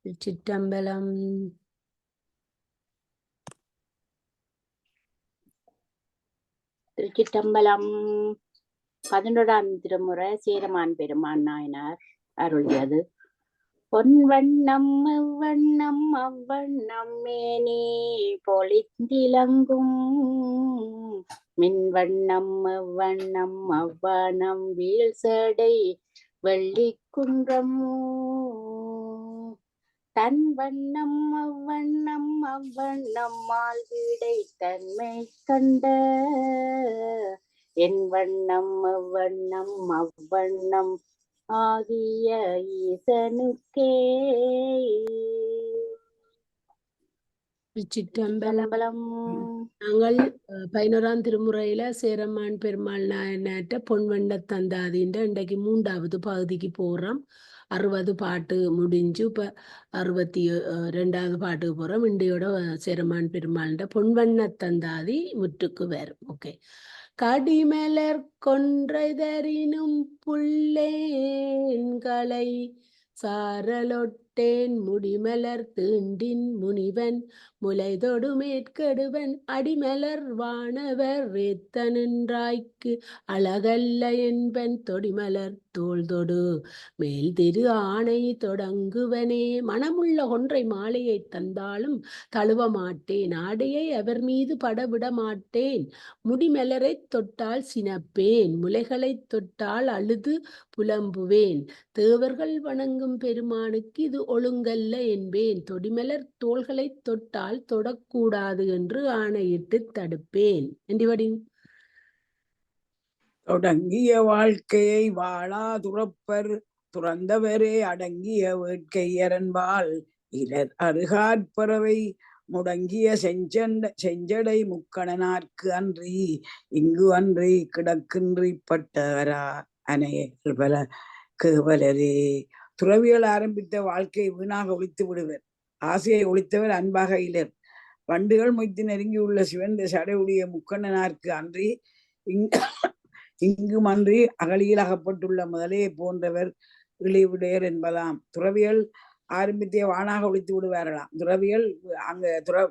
திருச்சிற்றம்பலம். திருச்சிற்றம்பலம். 11ஆம் திருமுறை சேரமான் பெருமான் நாயனார் அருளியது. பொன்வண்ணம் அவ்வண்ணம் அவ்வண்ணம் மேனி பொழிந்திலங்கும் மின்வண்ணம் அவ்வண்ணம் அவ்வண்ணம் வீழ்சடை வெள்ளி குன்றம் தன் வண்ணம் அவ்வண்ணம் அவ்வண்ணம் மால்விடை தன்மை கண்ட என் வண்ணம் அவ்வண்ணம் அவ்வண்ணம் ஆகிய ஈசனுக்கே. திருச்சிற்றம்பலம். நாங்கள் 11ஆம் திருமுறையில சேரமான் பெருமாள் நாயனாற்ற பொன்வண்ண தந்தாதின்ற இன்றைக்கு 3வது பகுதிக்கு போறோம். 60 பாட்டு முடிஞ்சு இப்ப 62வது பாட்டுக்கு போறோம். இன்றையோட சேரமான் பெருமாள்ன்ற பொன்வண்ண தந்தாதி முற்றுக்கு வரும். ஓகே. கடிமலர் கொன்றைதரினும் புல்லேன் களை சாரலொட்டேன் முடிமலர் தீண்டின் முனிவன் முளைதொடு மேற்கடுவன் அடிமலர் வானவர் ஏத்த நின்றாய்க்கு அழகல்ல என்பன் தொடிமலர் தோள்தொடு மேல் திரு ஆணை தொடங்குவனே. மனமுள்ள ஒன்றை மாலையை தந்தாலும் தழுவ மாட்டேன், ஆடையை அவர் மீது படவிட மாட்டேன். முடிமலரை தொட்டால் சினப்பேன், முலைகளை தொட்டால் அழுது புலம்புவேன். தேவர்கள் வணங்கும் பெருமானுக்கு இது ஒழுங்கல்ல என்பேன். தொடிமலர் தோள்களை தொட்டால் தொடக்கூடாது என்று ஆணையிட்டு தடுப்பேன். என்றபடி தொடங்கிய வாழ்க்கையை வாழா துறப்பர் துறந்தவரே அடங்கிய வேட்கையரன்பால் இலர் அருகாற்பறவை முடங்கிய செஞ்சடை முக்கணனார்க்கு அன்றி இங்கு அன்றி கிடக்கின்றி பட்டவரா அனையர் பல கேவலரே. துறவிகள் ஆரம்பித்த வாழ்க்கை வீணாக ஒழித்து விடுவர். ஆசையை ஒழித்தவர் அன்பாக இலர். வண்டுகள் மொய்த்து நெருங்கியுள்ள சிவந்த சடையுடைய முக்கண்ணனார்க்கு அன்றி இங்கும் அன்றி அகலியில் அகப்பட்டுள்ள முதலே போன்றவர் இழிவுடையர் என்பதாம். துறவிகள் ஆரம்பித்தே வானாக ஒழித்து விடுவார்களாம். துறவிகள் அங்க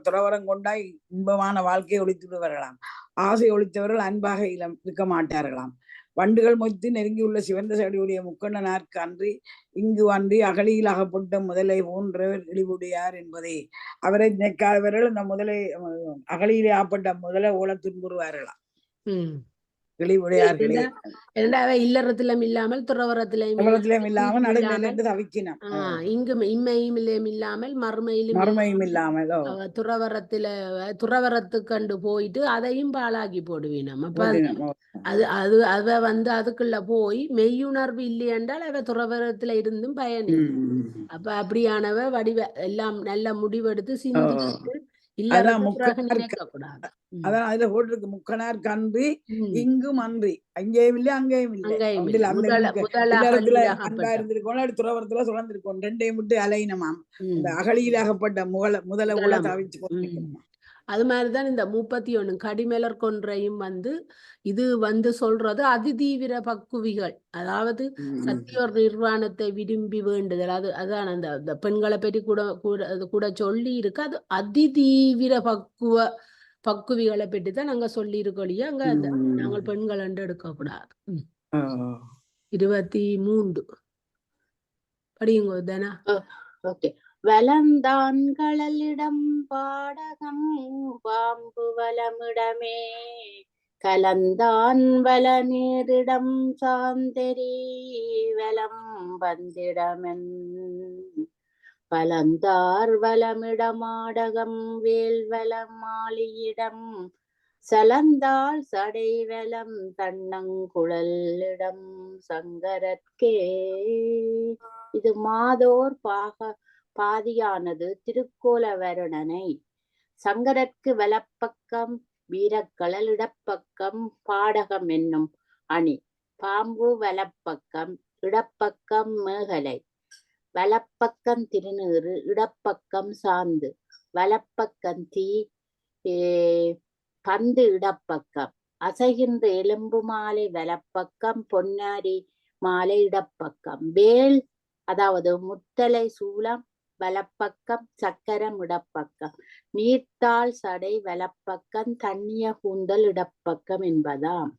துறவரம் கொண்டாய் இன்பமான வாழ்க்கையை ஒழித்து விடுவார்களாம். ஆசை ஒழித்தவர்கள் அன்பாக இருக்க மாட்டார்களாம். வண்டுகள் மொய்த்து நெருங்கியுள்ள சிவந்த சடையுடைய முக்கண்ணனார்க்கு அன்றி இங்கு அன்றி அகலியில் அகப்பட்ட முதலை போன்றவர் இழிவுடையார் என்பதே. அவரை நினைக்காதவர்கள் இந்த முதலை அகலியிலே ஆப்பட்ட முதலை ஓல துன்புறுவார்களாம். இழிவுடையார்களே. இல்லறத்திலும் இல்லாமல் துறவரத்திலும் இல்லாமல் நடுநிலை தவிக்கணும். இங்கும் இம்மையும் இல்லாமல் மறுமையும் இல்லாமல் துறவரத்து கண்டு போயிட்டு அதையும் பாழாக்கி போடுவேன். அப்ப அத அதுக்குள்ள போய் மெய்யுணர்வு இல்லை என்றால் அவ துறவரத்துல இருந்தும் பயன். அப்ப அப்படியானவ வடிவ எல்லாம் நல்ல முடிவெடுத்து சிந்தித்து அதான் அதுல போட்டிருக்கு முக்கனார் கன்றி இங்கும் அன்றி அங்கேயும் இல்லை அங்கேயும் இல்லை. அன்பா இருந்திருக்கோம், துறவரத்துல சுழந்திருக்கோம். ரெண்டையும் விட்டு அலையினமாம். இந்த அகலியில் அகப்பட்ட முதல உள்ள தவிச்சு கொண்டிருக்கணுமா. அது மாதிரிதான் இந்த 31 கடிமலர் கொன்றையும் இது சொல்றது அதிதீவிர பக்குவிகள், அதாவது சத்தியோர் நிர்வாணத்தை விரும்பி வேண்டுதல். அதான் அந்த பெண்களை பற்றி கூட சொல்லி இருக்கு. அது அதிதீவிர பக்குவிகளை பற்றி தான் நாங்க சொல்லி இருக்கோம். அங்க நாங்கள் பெண்கள் என்று எடுக்கக்கூடாது. 23 படியுங்க தானா. ஓகே. வலந்தான்களிடம் பாடகம் பாம்பு வலமிடமே கலந்தான் வல நீரிடம் சாந்தரி வலம் வந்திடமென் பலந்தார் வலமிடமாடகம் வேல் வலம் மாலியிடம் சலந்தால் சடை வலம் தன்னங்குழலிடம் சங்கரற்கே. இது மாதோர் பாதியானது திருக்கோல வருணனை. சங்கரற்கு வலப்பக்கம் வீரக்கழல் இடப்பக்கம் பாடகம் என்னும் அணி. பாம்பு வலப்பக்கம் இடப்பக்கம் மேகலை. வலப்பக்கம் திருநீறு இடப்பக்கம் சாந்து. வலப்பக்கம் தீ பந்து இடப்பக்கம். அசைகின்ற எலும்பு மாலை வலப்பக்கம் பொன்னாரி மாலை இடப்பக்கம். வேல் அதாவது முத்தலை சூலம் வலப்பக்கம் சக்கரம் இடப்பக்கம் நீர்த்தாள் சடை வலப்பக்கம் தண்ணிய கூந்தல் இடப்பக்கம் என்பதாம்.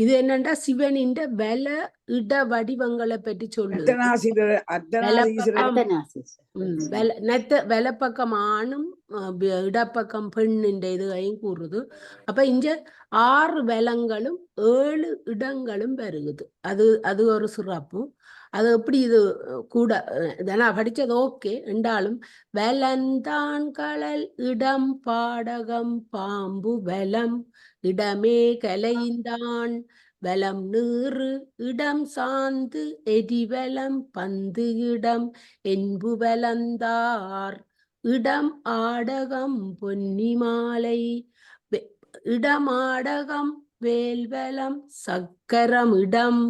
இது என்னண்டா சிவனின் வல இட வடிவங்களை பற்றி சொல்லுது. வலப்பக்கம் ஆணும் இடப்பக்கம் பெண்ணின் இதுகையும் கூறுது. அப்ப இங்க 6 வலங்களும் 7 இடங்களும் வருகுது. அது ஒரு சிறப்பு. அது எப்படி இது கூட இதெல்லாம் படிச்சது ஓகே என்றாலும் வலந்தான் களல் இடம் பாடகம் பாம்பு வலம் இடமே கலைந்தான் வலம் நீறு இடம் சாந்து எரிவலம் பந்து இடம் என்பு வலந்தார் இடம் ஆடகம் பொன்னி மாலை இடமாடகம் வேல்வலம் சக்கரம் இடம்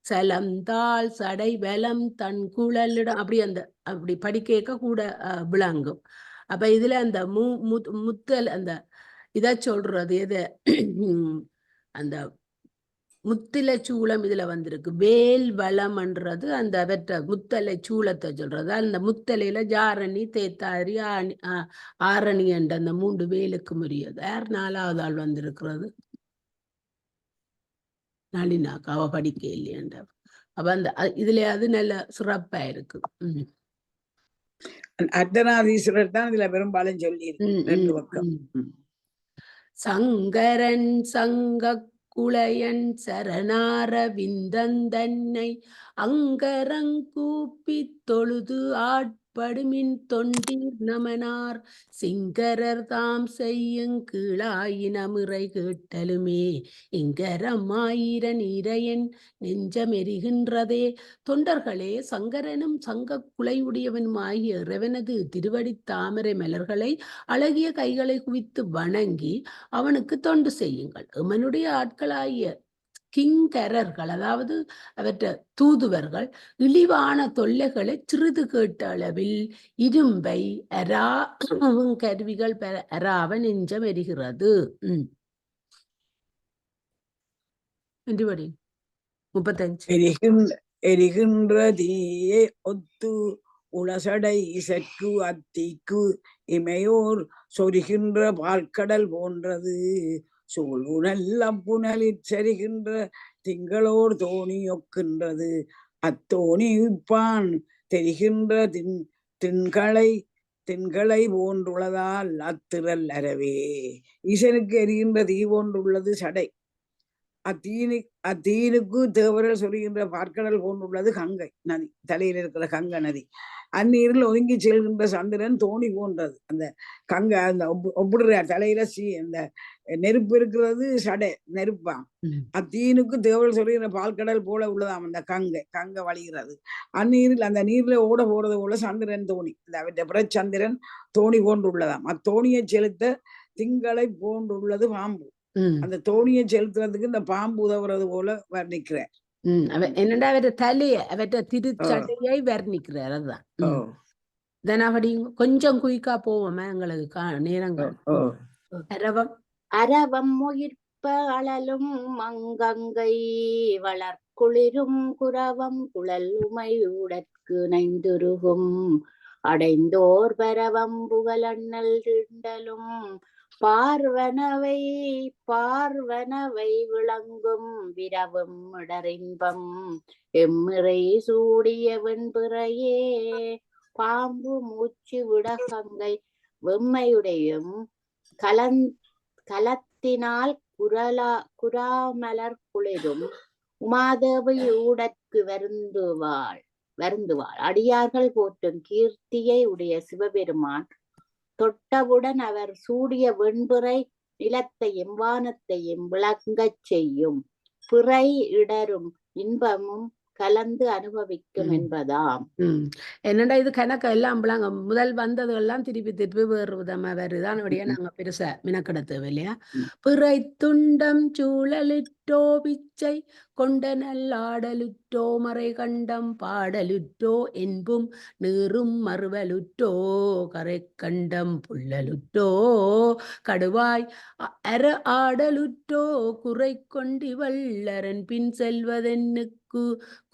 சலந்தாள் சடை வலம் தன் குழலிடம் அப்படி படிக்க கூட விளங்கும். அப்ப இதுல அந்த முத்தல் அந்த இதை சொல்றது எது அந்த முத்திலை சூளம் இதுல வந்திருக்கு. வேல் வளம்ன்றது அந்த முத்தலை சூளத்தை சொல்றது. அந்த முத்தலையில ஜாரணி தேத்தாரி ஆரணி என்ற அந்த 3 வேலுக்கு உரியது. 4வது ஆள் வந்திருக்கிறது நளினாக்கு அவ படிக்க இல்லையன்ற. அப்ப அந்த இதுல அது நல்ல சிறப்பா இருக்கு. அர்த்தநாதீஸ்வரர் தான் இதுல பெரும்பாலும் சொல்லி சங்கரன் சங்க குளையன் சரணார விந்தந்தன்னை அங்கரங்கூப்பி தொழுது ஆட்படுமின் தொண்டீர் நமனார் சிங்கரர் தாம் செய்யுங் கீழாயினமுறை கேட்டலுமே இங்கரமாயிரன் இறையன் நெஞ்சமெரிகின்றதே. தொண்டர்களே, சங்கரனும் சங்க குலையுடையவனும் ஆகிய இறைவனது திருவடி தாமரை மலர்களை அழகிய கைகளை குவித்து வணங்கி அவனுக்கு தொண்டு செய்யுங்கள். எமனுடைய ஆட்களாகிய கிங்கரர்கள், அதாவது அவற்ற தூதுவர்கள் இழிவான தொல்லைகளை சிறிது கேட்ட அளவில் இரும்பை கருவிகள் அராவ நெஞ்சம் எரிகிறது. 35 எரிகின்ற தீயே ஒத்து உளசடை சற்று அத்திக்கு இமையோர் சொரிகின்ற பால்கடல் போன்றது சூழ்நல்ல புனலிற் சரிகின்ற திங்களோர் தோணி ஒக்கின்றது அத்தோணி உப்பான் தெரிகின்ற திண்களை போன்றுள்ளதால் அத்திரல் அறவே. ஈசனுக்கு எரிகின்ற தீ போன்றுள்ளது சடை. அத்தீனுக்கு தேவர்கள் சொல்கின்ற பார்க்கடல் போன்றுள்ளது கங்கை நதி, தலையில் இருக்கிற கங்கை நதி. அந்நீரில் ஒதுங்கி செல்கின்ற சந்திரன் தோணி போன்றது. அந்த கங்கை அந்த ஒப்பிடுற தலையில அந்த நெருப்பு இருக்கிறது சடை நெருப்பாம். அத்தீனுக்கு தேவர்கள் சொல்கின்ற பால்கடல் போல உள்ளதாம் அந்த கங்கை வழிகிறது. அந்நீரில் அந்த நீர்ல ஓட போறது போல சந்திரன் தோணி, இந்த பிரச்சந்திரன் தோணி போன்றுள்ளதாம். அத்தோணியை செலுத்த திங்களை போன்றுள்ளது பாம்பு. அந்த தோணியை செலுத்துறதுக்கு இந்த பாம்பு உதவுறது போல வர்ணிக்கிறார். என்னடா அவற்ற தலையை அவற்ற திருச்சடையை வர்ணிக்கிறார். அதுதான் கொஞ்சம் குயிக்கா போவோமே, எங்களுக்கு நேரங்கள். அரவம் உயிர்ப்ப அழலும் அங்கங்கை வளர்குளிரும் குரவம் குழல் உமையுடற்கு நைந்துருகும் அடைந்தோர் பரவம் புகழண்ணல் திண்டலும் பார்வனவை விளங்கும் விரவும் இடரின்பம் எம்மிறை சூடிய வெண்பிறையே பாம்பு மூச்சு விடகங்கை வெம்மையுடையும் கலத்தினால் குராமலர் குளிரும் உமாதேவி ஊடற்கு வருந்துவாள். அடியார்கள் போற்றும் கீர்த்தியை உடைய சிவபெருமான் தொட்டவுடன் அவர் சூடிய வெண்பிறை நிலத்தையும் வானத்தையும் விளங்கச் செய்யும். பிறை இடரும் இன்பமும் கலந்து அனுபவிக்கும் என்பதாம். என்னடா இது கணக்கு எல்லாம் முதல் வந்தது எல்லாம் திருப்பி வேறு விதமா வருதான். நாங்க பெருசா மினக்கட தேவை இல்லையா? பிறை துண்டம் சூழலிட்டோ பிச்சை கொண்ட நல்லாடலுற்றோ மறை கண்டம் பாடலுற்றோ என்பும் நீரும் மறுவலுற்றோ கரை கண்டம் புள்ளலுற்றோ கடுவாய் அற ஆடலுற்றோ குறை கொண்டி வல்லரன் பின் செல்வதென்னுக்கு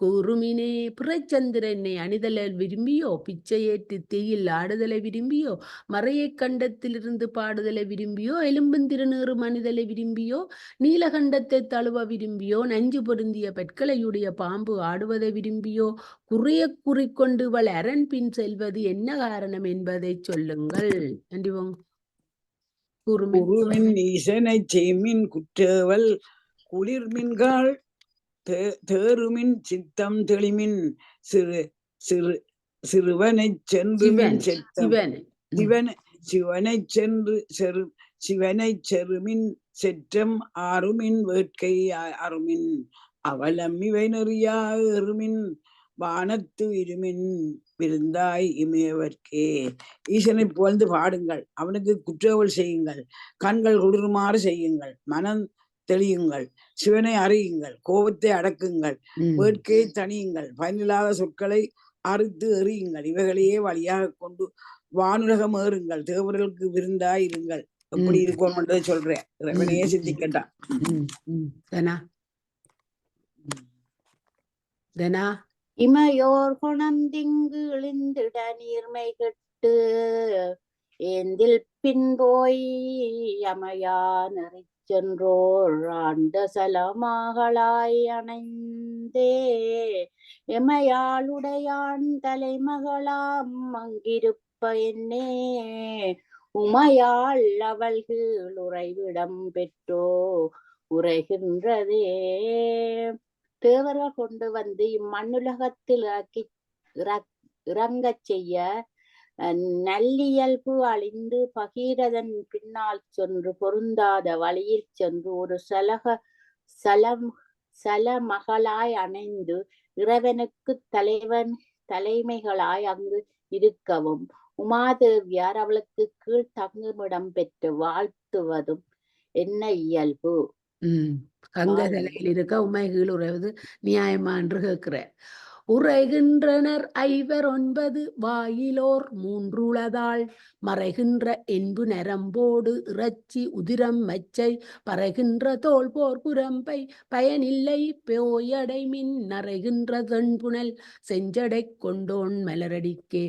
கூறுமினே பிறைச்சந்திரனை அணிதலை விரும்பியோ, பிச்சையேற்று தீயில் ஆடுதலை விரும்பியோ, மறையை கண்டத்திலிருந்து பாடுதலை விரும்பியோ, எலும்பும் திருநீறும் அணிதலை விரும்பியோ, நீலகண்டத்தை தழுவ விரும்பியோ, நஞ்சு பொருந்திய பற்களையுடைய பாம்பு ஆடுவதை விரும்பியோ, குறிய குறிக்கொண்டு இவள் அரண் பின் செல்வது என்ன காரணம் என்பதை சொல்லுங்கள். நன்றிவோம். குருவின் ஈசனை செய்மின் குற்றவல் குளிர்மின்கால் தேருமின் சித்தம் தெளிமின் சிறுவனைச் சென்று சிவனைச் செருமின் செற்றம் ஆறுமின் வேட்கை அருமின் அவலம் இவை நெறியா எருமின் வானத்து இருமின் விருந்தாய் இமையவர்க்கே. ஈசனை புகழ்ந்து பாடுங்கள், அவனுக்கு குற்றவல் செய்யுங்கள், கண்கள் குளிருமாறு செய்யுங்கள், மனம் தெளியுங்கள், சிவனை அறியுங்கள், கோபத்தை அடக்குங்கள், வேட்கையை தணியுங்கள், பயனில்லாத சொற்களை அறுத்து எறியுங்கள், இவைகளையே வழியாக கொண்டு வானுலகம் ஏறுங்கள், தேவர்களுக்கு விருந்தாய் இருங்கள். எப்படி இருக்கோம்ன்றதை சொல்றேன். இறைவனையே சிந்திக்கட்டான். இமையோர் குணந்திங்கு இழிந்திட நீர்மை கெட்டு ஏந்தில் பின் போய் அமையா நெறி சென்றோர் ஆண்ட சலமாகளாய் அணைந்தே எமையாளுடையான் தலைமகளாம் அங்கிருப்ப என்னே உமையாள் அவள்கள் உறைவிடம் பெற்றோ உரைகின்றதே. தேவர்கள் கொண்டு வந்து இம்மண்ணுலகத்தில் இறங்கச் செய்ய நல்லியல்பு அழிந்து பகீரதன் பின்னால் சென்று பொருந்தாத வழியில் சென்று ஒரு சலமகளாய் அணைந்து இறைவனுக்கு தலைமைகளாய் அங்கு இருக்கவும் உமாதேவியார் அவளுக்கு கீழ் தங்குமிடம் பெற்று வாழ்த்துவதும் என்ன இயல்பு. கங்கதலையில் இருக்க உமைகள் உறைவது நியாயமா என்று கேட்கிற. உரைகின்றனர் 5 வாயிலோர் 3 உளதாள் மறைகின்ற என்பு நரம்போடு இறைச்சி உதிரம் மச்சை பறைகின்ற தோல் போர் குரம்பை பயனில்லை போயடைமின் நரைகின்ற தென்புணல் செஞ்சடை கொண்டோன் மலரடிக்கே.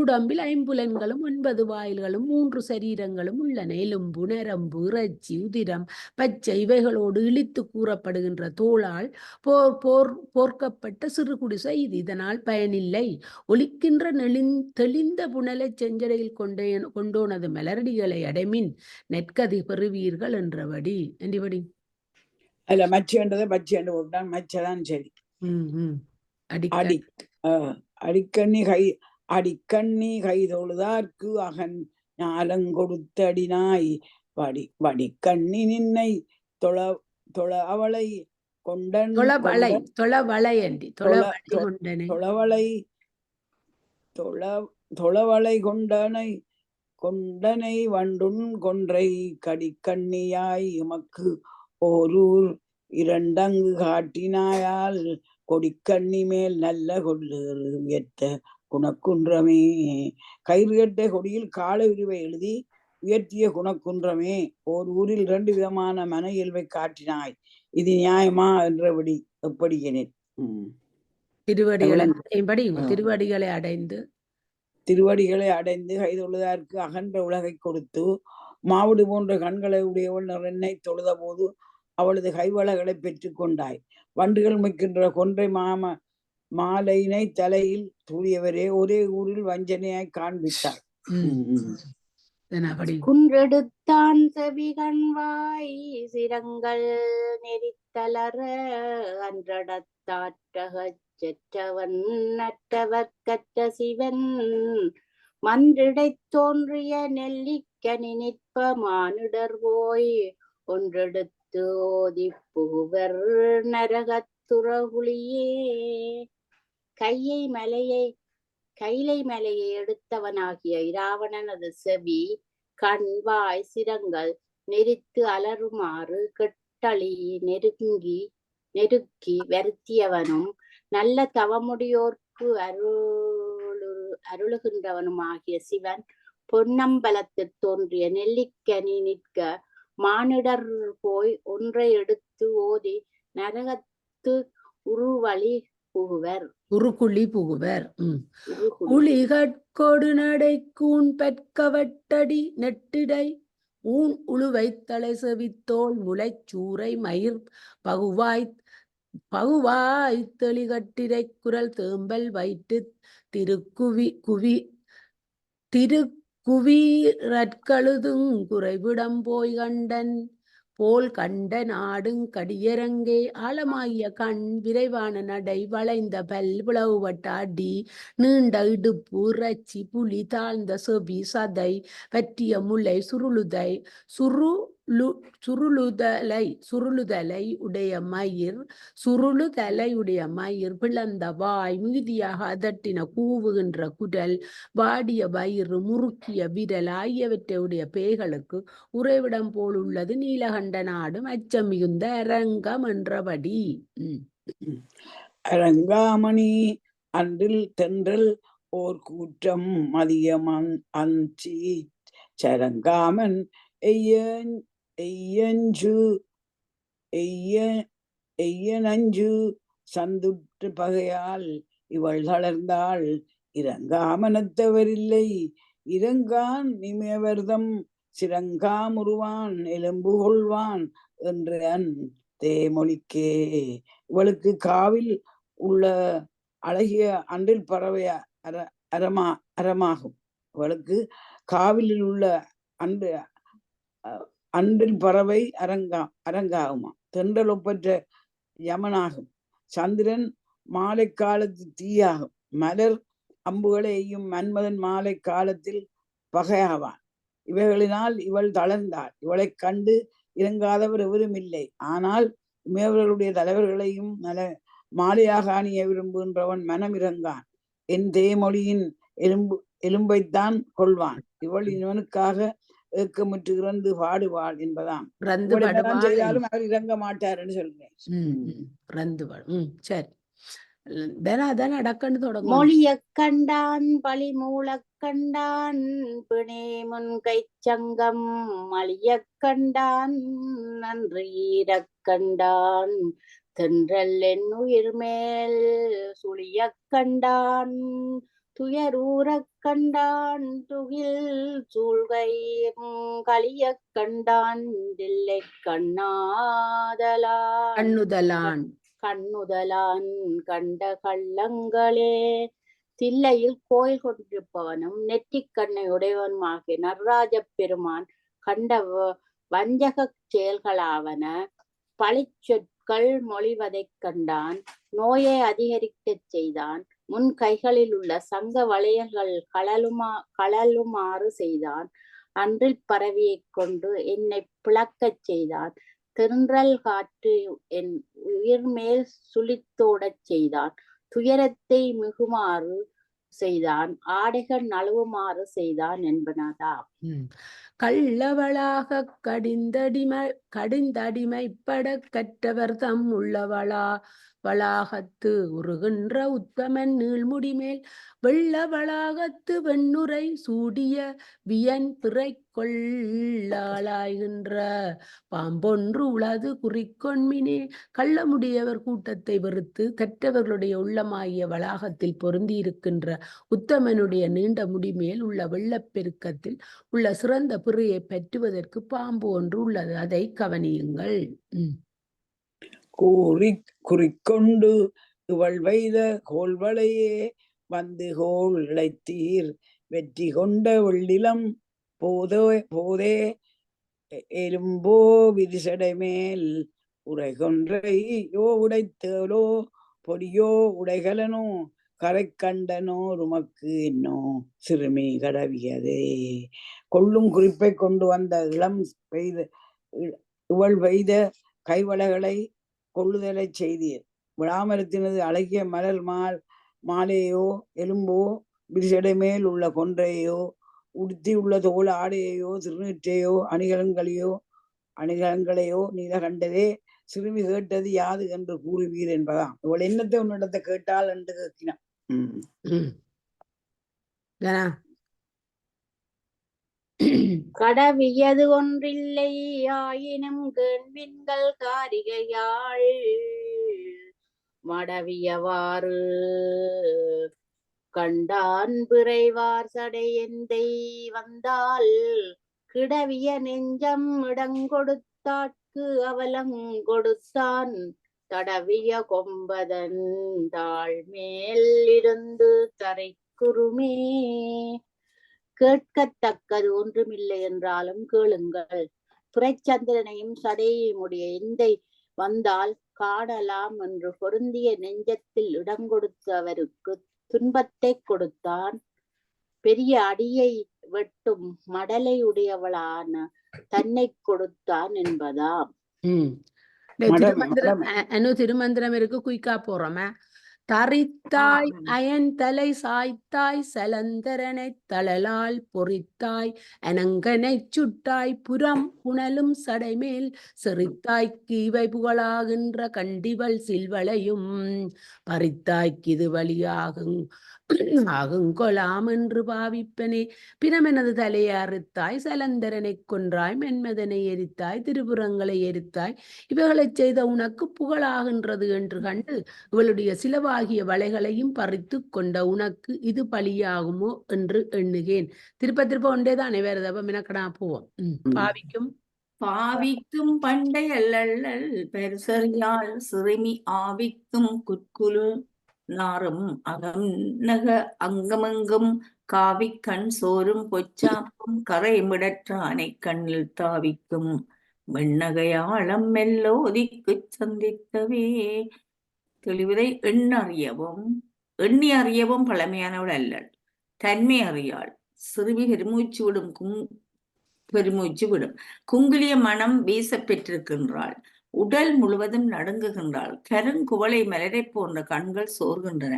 உடம்பில் 5 9 வாயில்களும் 3 சரீரங்களும் உள்ளன. எலும்பு நரம்பு இறைச்சி உதிரம் பச்சை இவைகளோடு இழித்து கூறப்படுகின்ற தோளால் போர்க்கப்பட்ட சிறு குடிசை இது. இதனால் பயனில்லை. ஒலிக்கின்ற தெளிந்த புனலை செஞ்சடையில் கொண்டோனது மலரடிகளை அடைமின் நெற்கதி பெறுவீர்கள் என்றபடி. என்றபடி அதுல மச்சன்றதை பச்சை போட்டான். மச்சதான் சரி. அடிக்கண்ணி கை தொழுதார்க்கு அகன் ஞாலங்கொடுத்தடினாய் வடிக்கண்ணி நின்னை தொழ அவளை கொண்டன் தொழவளை கொண்டனை வண்டுன் கொன்றை கடிக்கண்ணியாய் எமக்கு ஓரூர் 2 அங்கு காட்டினாயால் கொடிக்கண்ணி மேல் நல்ல கொள்ளு உயர்த்த குணக்குன்றமே. கயிறு கட்ட கொடியில் கால உருவை எழுதி உயர்த்திய குணக்குன்றமே, ஓர் ஊரில் 2 விதமான மன இயல்பை காட்டினாய், இது நியாயமா என்றபடி எப்படி எனில். திருவடிகளை அடைந்து கைதொழுதார்க்கு அகன்ற உலகை கொடுத்து மாவுடு போன்ற கண்களை உடையவள் என்னை தொழுத போது அவளது கைவளகளை பெற்று கொண்டாய். வண்டுகள் மிக்கின்ற கொன்றை மாலையினை தலையில் தூரியவரே ஒரே ஊரில் வஞ்சனையாய் காண்பித்தாள். குன்றெடுத்தான் செவிகண்வாய் சிரங்கள் நெறித்தளர அன்றடத்தாற்றகச் செற்றவன் நற்றவர் கற்ற சிவன் மன்றிடைத் தோன்றிய நெல்லிக்கனி நிற்ப மானிடர் போய் ஒன்றெடுத்து ஓதி புகுவர் நரகத்துறகுளியே. கைலை மலையை எடுத்தவனாகிய இராவணனது செவி கண் வாய் சிரங்கள் நெறித்து அலறுமாறு கெட்டளி நெருக்கி வருத்தியவனும் நல்ல தவமுடியோர்க்கு அருளுகின்றவனும் ஆகிய சிவன் பொன்னம்பலத்தில் தோன்றிய நெல்லிக்கனி நிற்க மானிடர் போய் ஒன்றை எடுத்து ஓதி நரகத்து உருவழி புகுவர். உருக்குழி புகுவர். உருகுழி உளிகட்கொடு நடை கூன் பற்கவட்டடி நெட்டிடை ஊன் உழுவைத் தலை செவித்தோள் முளைச் சூறை மயிர் பகுவாய்த் தெளிகட்டிரை குரல் தேம்பல் வயிற்றுத் திருக்குவீரற்கழுதுங் குறைவிடம் போய் கண்டன் போல் கண்ட நாடுங் கடியரங்கே ஆழமாகிய கண் விரைவான நடை வளைந்த பல் பிளவுபட்ட அடி நீண்ட இடுப்பு இறைச்சி புலி தாழ்ந்த செவி சதை பற்றிய முலை சுருளுதலை உடைய மயிர் பிளந்த வாய் மிகுதியாக அதட்டின கூவுகின்ற குரல் வாடிய வயிறு முறுக்கிய விரல் ஆகியவற்றையுடைய பேய்களுக்கு உறைவிடம் போல் உள்ளது நீலகண்ட நாடும் அச்சம் மிகுந்த அரங்கம் என்றபடி. அரங்காமணி அன்றில் தென்றல் ஓர் கூற்றம் மதியம் அஞ்சி சரங்காமன் எய்யனஞ்சு சந்துற்று பகையால் இவள் தளர்ந்தாள் இரங்காமனத்தவரில்லை இரங்கான் நிமவர்தம் சிரங்காமுருவான் எலும்பு கொள்வான் என்று தேமொழிக்கே. இவளுக்கு காவில் உள்ள அழகிய அன்றில் பறவை அறமாகும். இவளுக்கு காவிலில் உள்ள அன்றில் பறவை அரங்காகுமா. தென்றல் ஒப்பற்ற யமனாகும். சந்திரன் மாலை காலத்து தீயாகும். மலர் அம்புகளை எய்யும் மன்மதன் மாலை காலத்தில் பகையாவான். இவைகளினால் இவள் தளர்ந்தாள். இவளை கண்டு இறங்காதவர் எவரும் இல்லை. ஆனால் இமையவர்களுடைய தலைவர்களையும் மாலையாக அணிய விரும்புகின்றவன் மனம் இறங்கான். என் தேமொழியின் எலும்பைத்தான் கொள்வான். இவள் இவனுக்காக ஏக்கமுற்று இறந்து பாடுவாள் என்பதாம். செய்தாலும் அவர் இறங்க மாட்டார்னு சொல்றேன். சரி, மொழிய கண்டான் பழி மூலக் கண்டான் பிணே முன் கை சங்கம் மலிய கண்டான் நன்றீரக் கண்டான் தென்றல் என் உயிர் மேல் சுழிய கண்டான் துயரூரக் கண்டான் துகில் சூழ்கை களிய கண்டான் தில்லை கண்ணுதலான் கண்ட கள்ளங்களே. தில்லையில் கோயில் கொண்டிருப்பவனும் நெற்றிக் கண்ணை உடையவனுமாகிய நடராஜ பெருமான் கண்ட வஞ்சக செயல்களாவன பழிச்சொற்கள் மொழிவதைக் கண்டான். நோயை அதிகரிக்கச் செய்தான். முன் கைகளில் உள்ள சங்க வளையல்கள் கழலுமாறு செய்தான். அன்றில் பறவையைக் கொண்டு என்னை பிளக்கச் செய்தான். தென்றல் காற்று என் உயிர் மேல் சுழித்தோடச் செய்தான். துயரத்தை மிகுமாறு செய்தான். ஆடைகள் நழுவுமாறு செய்தான் என்பனதாம். கள்ளவளாக கடிந்தடிமைப்பட கற்றவர் தம் வளாகத்து உருகின்ற உத்தமன் நீள்முடிமேல் வெள்ள வளாகத்து வெண்ணுரை சூடிய வியன் பிறை கொள்ளாளாய்கின்ற பாம்பொன்று உளது குறிக்கொண்மினே. கள்ளமுடையவர் கூட்டத்தை வெறுத்து கற்றவர்களுடைய உள்ளமாகிய வளாகத்தில் பொருந்தி இருக்கின்ற உத்தமனுடைய நீண்ட முடிமேல் உள்ள வெள்ளப்பெருக்கத்தில் உள்ள சிறந்த பிறையை பற்றுவதற்கு பாம்பு ஒன்று உள்ளது, அதை கவனியுங்கள். குறிக்கொண்டு இவள் வைத கோள்வளையே வந்து கோள் இழைத்தீர் வெற்றி கொண்ட வெள்ளிலம் போதே எலும்போ விரிசடை மேல் உரை கொன்றையோ உடைத்தேலோ பொடியோ உடைகலனோ கரை கண்டனோ ருமக்கு என்னோ சிறுமி கடவியதே. கொள்ளும் குறிப்பை கொண்டு வந்த இவள் வைத கைவளைகளை கொள்ளுதலை செய்தீர். விளாமரத்தினது அழகிய மலர் மாலையோ எலும்போ விரிசடை மேல் உள்ள கொன்றையோ உடுத்தி உள்ள தோல் ஆடையையோ திருநீற்றையோ அணிகலங்களையோ நீலகண்டதே சிறுமி கேட்டது யாது என்று கூறுவீர் என்பதாம். இவள் என்னத்தை உன்னிடத்தை கேட்டாள் என்று கேட்கினான். கடவியது ஒன்றில்லை ஆயினும் கேள்வின்கள் காரிகையாள் மடவியவாறு கண்டான் பிறைவார் சடை எந்தை வந்தால் கிடவிய நெஞ்சம் இடங்கொடுத்தாட்கு அவலங்கொடுத்தான் தடவிய கொம்பதன் தாழ் மேல் இருந்து தரைக்குறுமே. கேட்கத்தக்கது ஒன்றுமில்லை என்றாலும் கேளுங்கள். துரைச்சந்திரனையும் சடையையும் உடைய எந்தை வந்தால் காணலாம் என்று பொருந்திய நெஞ்சத்தில் இடங்கொடுத்தவருக்கு துன்பத்தை கொடுத்தான். பெரிய அடியை வெட்டும் மடலை உடையவளான தன்னை கொடுத்தான் என்பதாம். திருமந்திரம் இருக்கு, குயிக்கா போறோமே. தரித்தாய் அயன் தலை சாய்த்தாய் சலந்தரனை தளலால் பொறித்தாய் அனங்கனைச் சுட்டாய் புறம் புனலும் சடைமேல் செறித்தாய்க்கு இவை புகழாகின்ற கண்டிவள் சில்வளையும் பறித்தாய்க்கு இது வழியாகும் ஆகுங்கொலாம் என்று பாவிப்பனே. பிறமெனது தலையை அறுத்தாய் சலந்தரனை கொன்றாய் மென்மதனை எரித்தாய் திருபுறங்களை எரித்தாய் இவைகளைச் செய்த உனக்கு புகழாகின்றது என்று கண்டு இவளுடைய சிலவாகிய வளைகளையும் பறித்து கொண்ட உனக்கு இது பழியாகுமோ என்று எண்ணுகேன். திருப்ப ஒன்றேதானே வேறு தப்ப மினக்கடா போவோம். பாவிக்கும் பண்டை அல்லல் பெருசறியால் சிறுமி ஆவிக்கும் குற்குலு நாரும் அகநக அங்கமங்கும் காவிக் கண் சோறும் பொச்சாப்பும் கரைமிடற்றானை கண்ணில் தாவிக்கும் வெண்ணகையாளம் மெல்லோதிக்குச் சந்தித்தவே. தெளிவதை எண்ணி அறியவும் பழமையானவள் அல்லள். தன்மை அறியாள். சிறுமி பெருமூச்சு விடும். குங்குலிய மனம் வீச பெற்றிருக்கின்றாள். உடல் முழுவதும் நடுங்குகின்றாள். கருங்குவளை மலரை போன்ற கண்கள் சோர்கின்றன.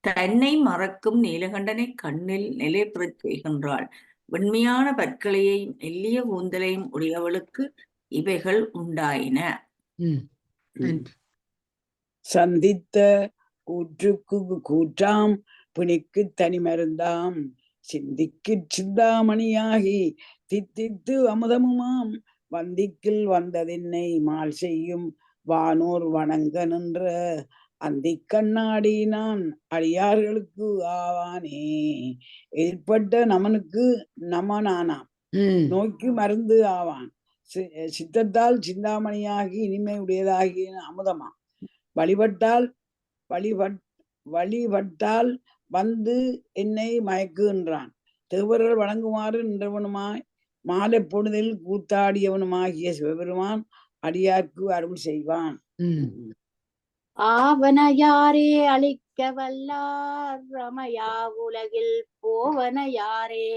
தன்னை மறக்கும் நீலகண்டனை கண்ணில் நிலை பெறச் செய்கின்றாள். வெண்மையான பற்களையும் எல்லிய கூந்தலையும் உடையவளுக்கு இவைகள் உண்டாயின. சந்தித்த கூற்றுக்கு கூற்றாம் பிணிக்கு தனி மருந்தாம் சிந்திக்கு சிந்தாமணியாகி தித்தித்து அமுதமுமாம் வந்திக்கில் வந்ததென்னை மால் செய்யும் வானோர் வணங்க நின்ற அந்தி கண்ணாடி நான் அடியார்களுக்கு ஆவானே. ஏற்பட்ட நமனுக்கு நமனானாம் நோய்க்கு மருந்து ஆவான். சித்தத்தால் சிந்தாமணியாகி இனிமை உடையதாகிய அமுதமா வழிபட்டால் வந்து என்னை மயக்குகின்றான். தேவர்கள் வணங்குமாறு நின்றவனுமாய் மாலை பொழுதில் கூத்தாடியவனுமாகிய சிவபெருமான் அடியார்க்கு அருள் செய்வான். ஆவன யாரே அழிக்க வல்லார் ரமயா உலகில் போவன யாரே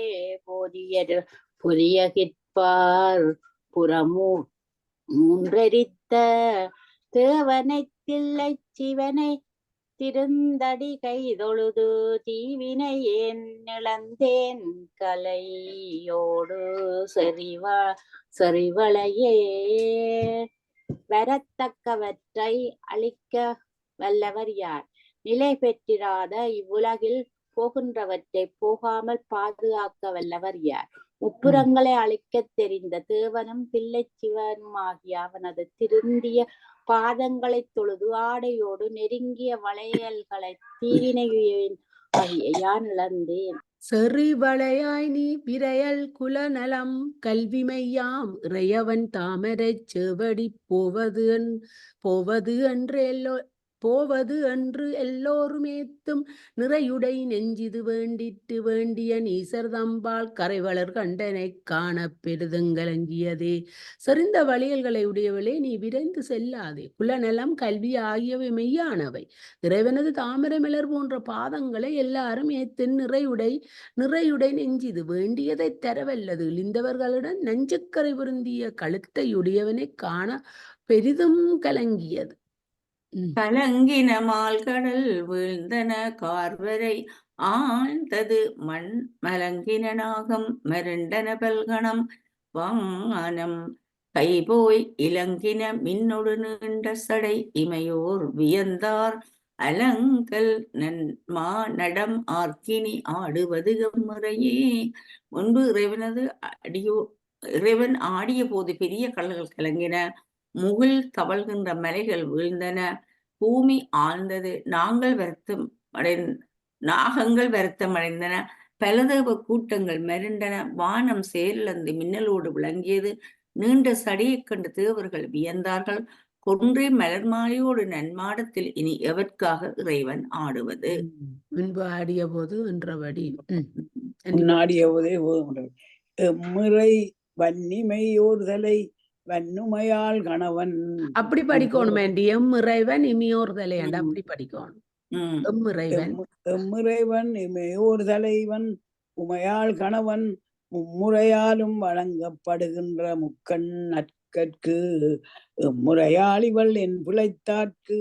புதிய கிற்பார் புறமூ மூன்றெரித்த தேவனை தில்லை சிவனை திருந்தடி கைதொழுது தீவினை ஏன் இழந்தேன் கலையோடு செறிவளையே. வரத்தக்கவற்றை அழிக்க வல்லவர் யார்? நிலை பெற்றிராத இவ்வுலகில் போகின்றவற்றை போகாமல் பாதுகாக்க வல்லவர் யார்? முப்புறங்களை அழிக்க தெரிந்த தேவனும் பிள்ளை சிவனுமாகிய அவனது திருந்திய பாதங்களை தொழுது ஆடையோடு நெருங்கிய வளையல்களை தீவினையின் யான் இழந்தேன். செறிவளையாய் நீ விரையல் குலநலம் கல்விமையாம் இறையவன் தாமரைச் செவடி போவது என்று எல்லோருமேத்தும் நிறையுடை நெஞ்சிது வேண்டிய நீசர் தம்பால் கரைவளர் கண்டனை காண பெருதுங்கலங்கியதே. செறிந்த வழியல்களை உடையவளே, நீ விரைந்து செல்லாதே. குலநலம் கல்வி ஆகியவை மெய்யானவை. இறைவனது தாமரை மலர் போன்ற பாதங்களை எல்லாரும் ஏத்து நிறையுடை நெஞ்சிது வேண்டியதை தரவல்லது. இழிந்தவர்களுடன் நஞ்சுக்கரை பொருந்திய கழுத்தை உடையவனை காண பெரிதும் கலங்கியது. கலங்கின மால்கடல் வீழ்ந்தன கார்வரை ஆழ்ந்தது மண் மலங்கின நாகம் மருண்டன பல்கணம் வானம் கைபோய் இலங்கின மின்னொடு நீண்ட சடை இமையோர் வியந்தார் அலங்கல் நடம் ஆர்க்கினி ஆடுவது எம்முறையே. முன்பு இறைவன் ஆடிய போது பெரிய கடல்கள் கலங்கின. முகில் தவழ்கின்ற மலைகள் வீழ்ந்தன. பூமி ஆழ்ந்தது, நாகங்கள் வருத்தம் அடைந்தன, பலதேவ கூட்டங்கள் மருண்டன, வானம் செயலிழந்து மின்னலோடு விளங்கியது, நீண்ட சடையைக் கண்டு தேவர்கள் வியந்தார்கள், கொன்றை மலர் மாலையோடு நன்மாடத்தில் இனி எவர்க்காக இறைவன் ஆடுவது. முன்பு ஆடிய போது என்றபடி முன்னாடிய போதே போதும். எம்முறை வன்னிமையோர்தலை வன்னுமையாள் கணவன். அப்படி படிக்கணும் வேண்டி இறைவன் இமையோர்தலை அப்படி படிக்கணும். இறைவன் எம்முறைவன் இமையோர் தலைவன் உமையாள் கணவன் மும்முறையாலும் வழங்கப்படுகின்ற முக்கண் நற்கற்கு எம்முறையாளிவள் என் புலைத்தாற்கு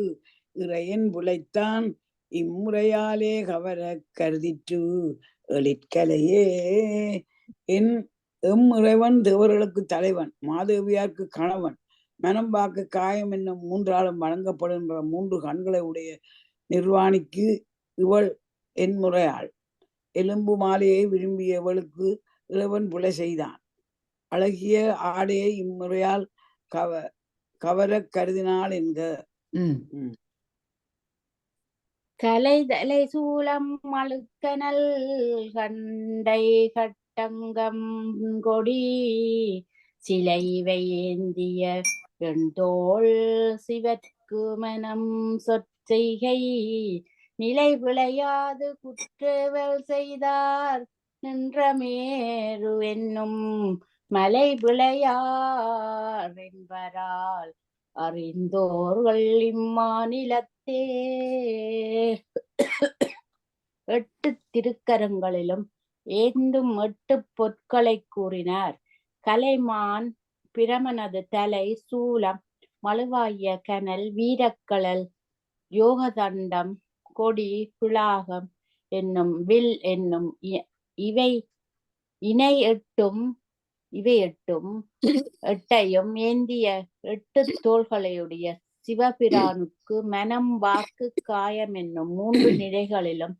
இறையன் புலைத்தான் இம்முறையாலே கவர கருதிற்று எழிற்கலையே. எம்முறைவன் தேவர்களுக்கு தலைவன், மாதேவியாருக்கு கணவன், மனம் வாக்கு காயம் என்னும் மூன்றாலும் வழங்கப்படுகின்ற 3 கண்களை உடைய நிர்வாணிக்கு இவள் என் முறையாள். எலும்பு மாலையை விரும்பியவளுக்கு இறைவன் புலை செய்தான். அழகிய ஆடையை இம்முறையால் கவர கருதினாள் என்க. கலை தலை சூலம் அழுக்கனல் கண்டை கட்டங்கம் கொடி சிலைவை ஏந்திய வெண்தோள் சிவற்கு மனம் சொற்செய்கை நிலை விளையாது குற்றவள் செய்தார் நின்றமேரு என்னும் மலை விளையார் என்பரால் அறிந்தோர்கள் இம்மாநிலத்தே. 8 திருக்கரங்களிலும் ஏந்தும் 8 பொற்களை கூறினார். கலைமான் பிரமனது தலை, சூலம், மழுவாய கனல், வீரக்கழல், யோகதண்டம், கொடி, பிளாகம் என்னும் வில் என்னும் இவை 8யும் ஏந்திய 8 தோள்களையுடைய சிவபிரானுக்கு மனம் வாக்கு காயம் என்னும் 3 நிலைகளிலும்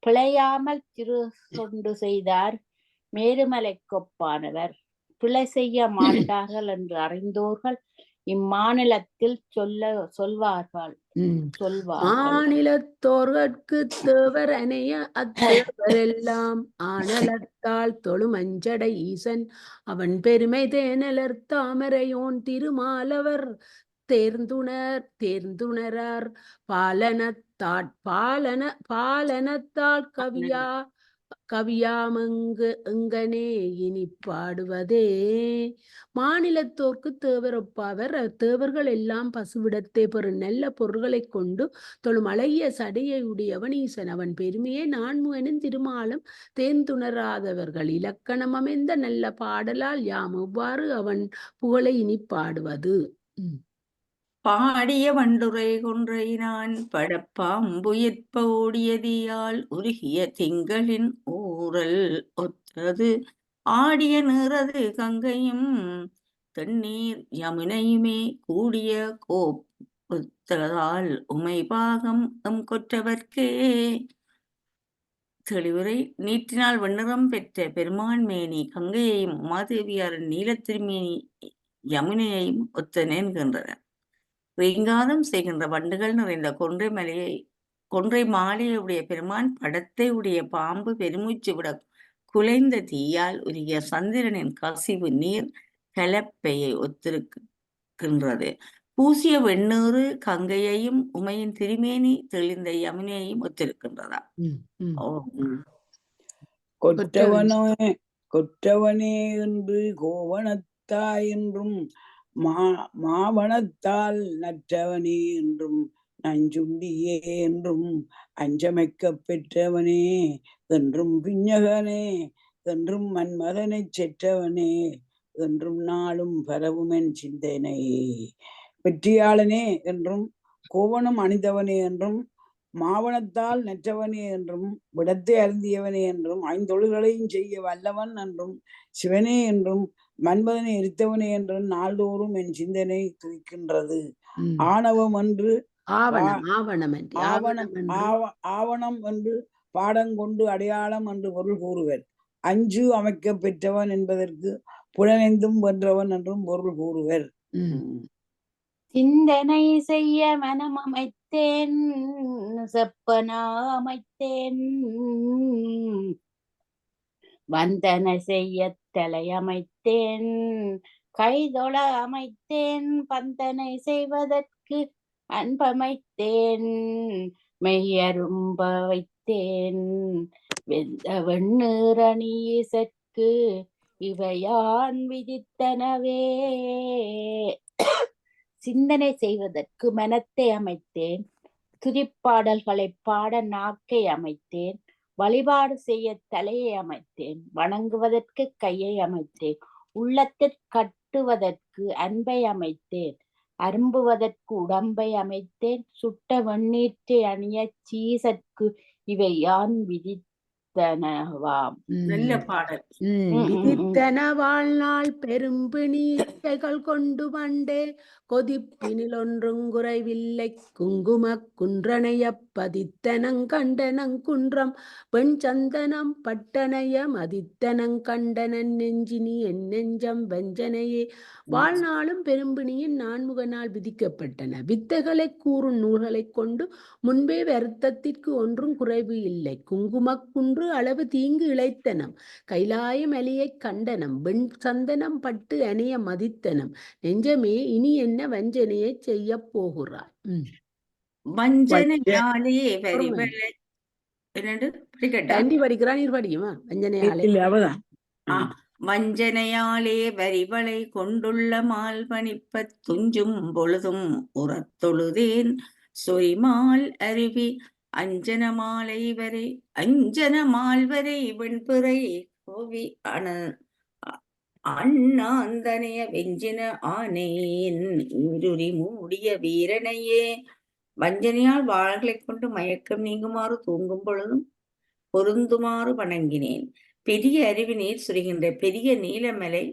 பிழையாமல் திரு சொண்டு செய்தார் மேருமலைக்கொப்பானவர். பிழை செய்ய மாட்டார்கள் என்று அறிந்தோர்கள் இம்மாநிலத்தில் சொல்வார்கள். மாநிலத்தோர்கட்கு தேவர் அணைய அத்தேவரெல்லாம் ஆனலத்தால் தொழும் அஞ்சடை ஈசன் அவன் பெருமை தேனலர் தாமரையோன் திருமாலவர் தேர்ந்துணரார் பாலனத்தால் கவியாமங்கனே இனி பாடுவதே. மாநிலத்தோர்க்கு தேவர் ஒப்பாவர். தேவர்கள் எல்லாம் பசுவிடத்தே பெறும் நல்ல பொருள்களை கொண்டு தொழும் அழகிய சடையை உடையவன் ஈசன் அவன் பெருமையை நான்முகனும் திருமாலும் தேர்ந்துணராதவர்கள். இலக்கணம் அமைந்த நல்ல பாடலால் யாம் எவ்வாறு அவன் புகழை இனி பாடுவது. பாடிய வண்டுரை கொன்றையினான் படப்பாம்புயிர்ப்ப ஓடியதியால் உருகிய திங்களின் ஊரல் ஒத்தது ஆடிய நீரது கங்கையும் தண்ணீர் யமுனையுமே கூடிய கோப்பொத்ததால் உமைபாகம் கொற்றவர்க்கே. தெளிவுரை. நீற்றினால் வெண்ணிறம் பெற்ற பெருமான் மேனி கங்கையையும் உமாதேவியாரின் நீலத்திருமேனி யமுனையையும் ஒத்தன என்கின்றனர். ரீங்காரம் செய்கின்ற வண்டுகள் நிறைந்த கொன்றை மாலையுடைய பெருமான் படத்தை உடைய பாம்பு பெருமூச்சு விட குலைந்த தீயால் உரிய சந்திரனின் கசிவு நீர் கலப்பையை ஒத்திருக்கின்றது. பூசிய வெண்ணீறு கங்கையையும் உமையின் திருமேனி தெளிந்த யமுனையையும் ஒத்திருக்கின்றதா? கொற்றவனே என்று கோவணத்தாய் என்றும் மாவனத்தால் நற்றவனே என்றும் நஞ்சுண்டியே என்றும் அஞ்சமைக்க பெற்றவனே என்றும் பிஞகனே என்றும் மன்மதனைச் செற்றவனே என்றும் நாளும் பரவுமென் சிந்தனை. வெற்றியாளனே என்றும் கோவணம் அணிந்தவனே என்றும் மாவனத்தால் நற்றவனே என்றும் விடத்தை அருந்தியவனே என்றும் 5 தொழில்களையும் செய்ய வல்லவன் என்றும் சிவனே என்றும் மன்மதனை எரித்தவனே என்றும் நாள்தோறும் என் சிந்தனை துதிக்கின்றது. ஆணவம் என்று ஆவணம் என்று பாடங்கொண்டு அடையாளம் என்று பொருள் கூறுவர். 5 அமைக்க பெற்றவன் என்பதற்கு புலனைந்தும் வென்றவன் என்றும் பொருள் கூறுவர். சிந்தனை செய்ய மனம் அமைத்த அமைத்தேன் செப்பனா அமைத்தேன் வந்தன செய்ய தலை அமைத்தேன் கைதொழ அமைத்தேன் பந்தனை செய்வதற்கு அன்பமைத்தேன் மெய்யரும்ப வைத்தேன் வெந்த வெண்ணீரணியசற்கு இவையான் விதித்தனவே சிந்தனை செய்வதற்கு மனத்தை அமைத்தேன் துதிப்பாடல்களை பாட நாக்கை அமைத்தேன் வழிபாடு செய்ய தலையை அமைத்தேன் வணங்குவதற்கு கையை அமைத்தேன் உள்ளத்தில் கட்டுவதற்கு அன்பை அமைத்தேன் அரும்புவதற்கு உடம்பை அமைத்தேன் சுட்ட வெண்ணீற்றை அணிய சீசற்கு இவை யான் விதித்தனவாம். நல்ல பாடல். விதித்தன வாழ்நாள் பெரும்பிணி இச்சைகள் கொண்டு வண்டே கொதிப்பினில் ஒன்றும் குறைவில்லை குங்கும குன்றனைய பதித்தனங்கண்டனங்குன்றம் பெண் சந்தனம் பட்டனைய மதித்தனங்கண்டனன் நெஞ்சினி என் நெஞ்சம் வஞ்சனையே வாழ்நாளும் பெரும்பிணியின் நான்முகனால் விதிக்கப்பட்டன வித்தைகளை கூறும் நூல்களை கொண்டு முன்பே வருத்தத்திற்கு ஒன்றும் குறைவு இல்லை குங்குமக்குன்று அளவு தீங்கு இழைத்தனம் கைலாயம் அலியை கண்டனம் வெண் சந்தனம் பட்டு அணிய மதித்தனம் நெஞ்சமே இனி என்ன வஞ்சனையை செய்ய போகிறாய். வஞ்சனையாலே வரிவளை என்னண்டு படிக்கட்டா? தண்டி படிக்கிறா நீர் படிக்குமா? வஞ்சனையாலே இல்ல அவதான் வஞ்சனையாலே வரிவளை கொண்டுள்ள மால் பணிப்ப துஞ்சும் பொழுதும் உறத்தொழுதேன் சொய்மால் அருவி அஞ்சன மால்வரை வெண்பிறை கோவி அண்ணாந்தனைய வெஞ்சின ஆனேன் ஊருரி மூடிய வீரனையே வஞ்சனையால் வாள்களை கொண்டு மயக்கம் நீங்குமாறு தூங்கும் பொழுதும் பொருந்துமாறு வணங்கினேன் பெரிய அருவி நீர் சுரிகின்ற பெரிய நீலமலை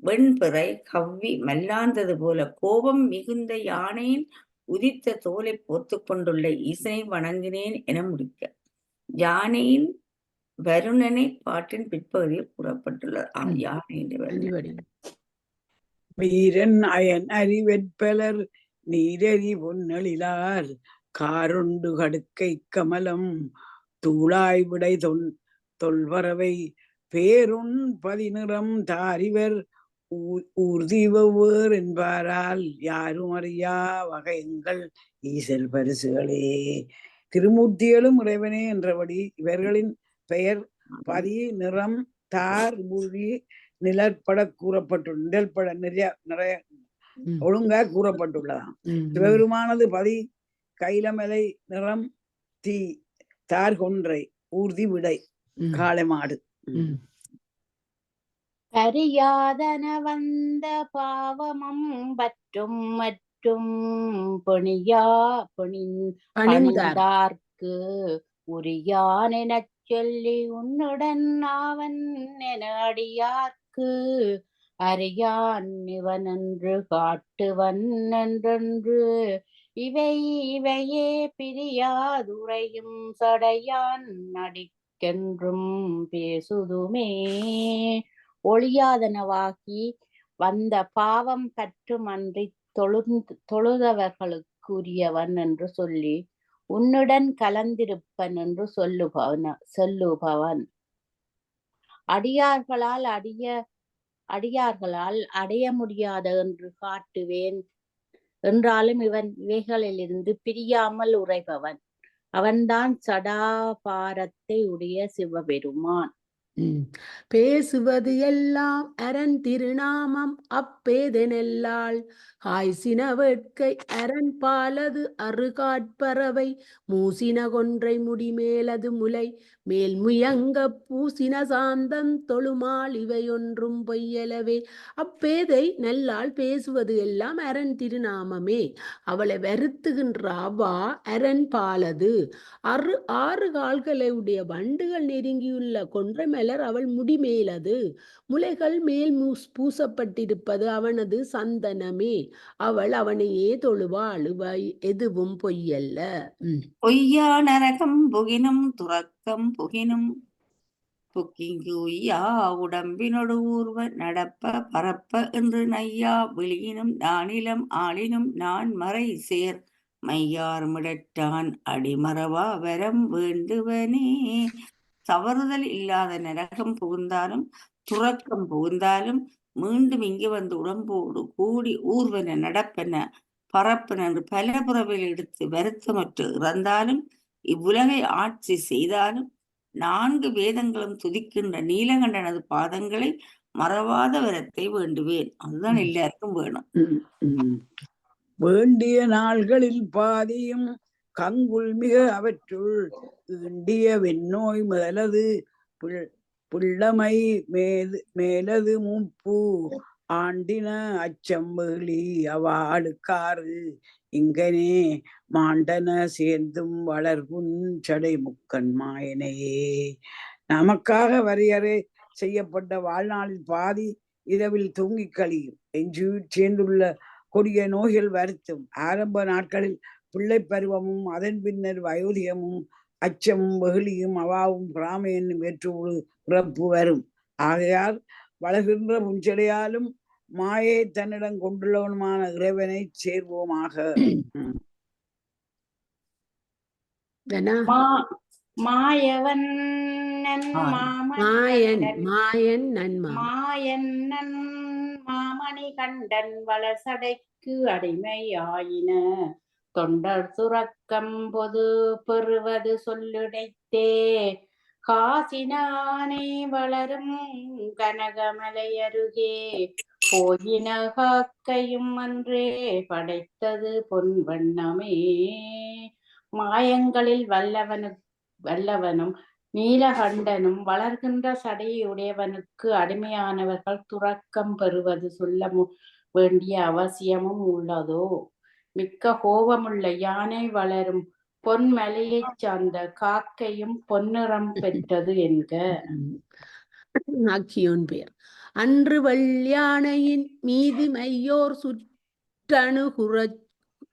வெண்பிறை கவ்வி மல்லாந்தது போல கோபம் மிகுந்த யானையின் உதித்த தோலை போர்த்து கொண்டுள்ள ஈசனை வணங்கினேன் என முடிக்க யானையின் வருணனை பாட்டின் பிற்பகுதியில் கூறப்பட்டுள்ளது. யானையின் வீரன் அயன் அறிவெற்பலர் நீரறி பொன்னெழிலார் காரொண்டு கடுக்கை கமலம் தூளாய் விடை தொல்வரவை பேருண் பதிநிறம் தாரிவர் ஊர்தீவர் என்பாரால் யாரும் அறியா வகைங்கள் ஈசல் பரிசுகளே. திருமூர்த்திகளும் இறைவனே என்றபடி இவர்களின் பெயர் பதி நிறம் தார் ஊர்தி நிழற்பட கூறப்பட்டுள்ள நிழற்பட நிறைய ஒழுங்கா கூறப்பட்டுள்ளதாம். சிவபெருமானது பதி கைலமலை நிறம் தீ தார் கொன்றை ஊர்தி விடை காளை மாடு. அறியாதன வந்த பாவமம் பற்றும் மற்றும் பணிந்தார்க்கு உரியான் எனச் சொல்லி உன்னுடன் ஆவன் என அடியார்க்கு அறியான் இவனென்று காட்டுவன் என்றென்று இவையே பிரியாதுரையும் சடையான் நடிக்கென்றும் பேசுதுமே. ஒழியாதனவாகி வந்த பாவம் கற்றுமன்றி தொழுதவர்களுக்குரியவன் என்று சொல்லி உன்னுடன் கலந்திருப்பன் என்று சொல்லுபவன் அடியார்களால் அடைய முடியாத என்று காட்டுவேன் என்றாலும் இவைகளிலிருந்து பிரியாமல் உறைபவன் அவன்தான் சடாபாரத்தை உடைய சிவபெருமான். பேசுவது எல்லாம் அரண் திருநாமம் அப்பேதெனெல்லாள் காய்சின வேட்கை அரண் பாலது அறுகாட்பறவை மூசின கொன்றை முடிமேலது முலை மேல் முயங்க பூசின சாந்தம் தொழுமால் இவையொன்றும் பொய்யலவே. அப்பேதை நல்லாள் பேசுவது எல்லாம் அரண் திருநாமமே. அவளை வருத்துகின்ற அவா அரண் பாலது ஆறு கால்களை உடைய வண்டுகள் நெருங்கியுள்ள கொன்றை மலர் அவள் முடிமேலது முலைகள் மேல் பூசப்பட்டிருப்பது அவனது சந்தனமே. அவள் அவனையே தொழுவாள் எதுவும் பொய்யல்ல. பொய்யா நரகம் புகினும் துறக்கம் புகினும் புக்கிங்கு உய்யா உடம்பினொடு ஊர்வ நடப்ப பரப்ப என்று நையா விழியினும் நானிலம் ஆளினும் நான் மறை சேர் மையார்மிடற்றான் அடிமறவா வரம் வேண்டுவனே. தவறுதல் இல்லாத நரகம் புகுந்தாலும் துறக்கம் புகுந்தாலும் மீண்டும் இங்கு வந்து உடம்போடு கூடி ஊர்வன நடப்பன பரப்பன என்று பல புறவில் எடுத்து வருத்தமற்று இறந்தாலும் இவ்வுலகை ஆட்சி செய்தாலும் 4 வேதங்களும் துதிக்கின்ற நீலகண்டனது பாதங்களை மறவாத வரத்தை வேண்டுவேன். அதுதான் எல்லாருக்கும் வேணும். வேண்டிய நாள்களில் பாதியும் கங்குல் மிக அவற்றுள் ஈண்டிய வெண்ணோய் முதலது புள்ளமை மேலது மூப்பு ஆண்டின அச்சம்பேளி அவாடுக்காறு இங்கனே மாண்டன சேர்ந்தும் வளர்குன் சடை முக்கன் மாயனையே. நமக்காக வரையறை செய்யப்பட்ட வாழ்நாளில் பாதி இரவில் தூங்கி கழியும். எஞ்சுயிர் சேர்ந்துள்ள கொடிய நோய்கள் வருத்தும். ஆரம்ப நாட்களில் பிள்ளை பருவமும் அதன் பின்னர் வயோதிகமும் அச்சமும் வெகுளியும் அவாவும் பிராமை என்னும் வேற்று பிறப்பு வரும். ஆகையால் வளர்கின்ற புஞ்சடையாலும் மாயை தன்னிடம் கொண்டுள்ளவனுமான இறைவனை சேர்வோமாக. மாயவன் மாமணி கண்டன் வளசடைக்கு அடிமையாயின தொண்டர் துறக்கம் பொது பெறுவது சொல்லுடைத்தே காசினானே வளரும் கனகமலை அருகே போயின காக்கையும் அன்றே படைத்தது பொன் வண்ணமே. மாயங்களில் வல்லவனும் நீலகண்டனும் வளர்கின்ற சடையுடையவனுக்கு அடிமையானவர்கள் துறக்கம் பெறுவது சொல்ல வேண்டிய அவசியமும் உள்ளதோ? மிக்க கோபமுள்ள யானை வளரும் பொன்மலையைச் சார்ந்த காக்கையும் பொன்னிறம் பெற்றது என்க. ஆக்கியோன் பேர். அன்று வெள்யானையின் மீது மையோர்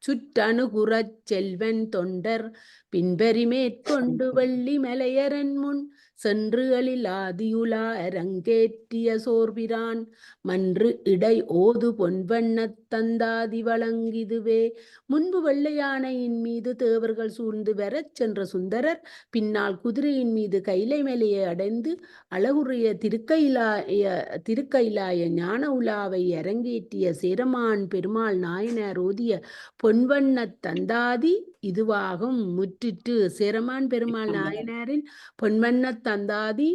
சுற்றணுகுறச் செல்வன் தொண்டர் பின்பறி மேற்கொண்டு வெள்ளி மலையரன் முன் சென்று ஆதியுலா அரங்கேற்றிய சோர்பிரான் மன்று இடை ஓது பொன்வண்ணத் தந்தாதி வழங்கிதுவே. முன்பு வெள்ளையானையின் மீது தேவர்கள் சூழ்ந்து வரச் சென்ற சுந்தரர் பின்னால் குதிரையின் மீது கைலை மலையை அடைந்து அழகுரிய திருக்கைலாய ஞான உலாவை அரங்கேற்றிய சேரமான் பெருமாள் நாயனார் ஓதிய பொன்வண்ணத் தந்தாதி இதுவாகும். முற்றிற்று. சேரமான் பெருமாள் நாயனாரின் பொன்வண்ணத் தந்தாதி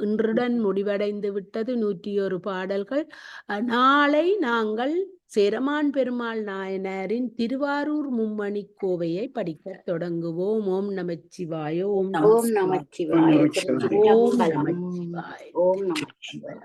இன்றுடன் முடிவடைந்து விட்டது. 101 பாடல்கள். நாளை நாங்கள் சேரமான் பெருமாள் நாயனாரின் திருவாரூர் மும்மணி கோவையை படிக்க தொடங்குவோம். ஓம் நமச்சிவாய. ஓம் நமச்சிவாய. ஓம் நமச்சிவாய. ஓம் நமச்சிவாய.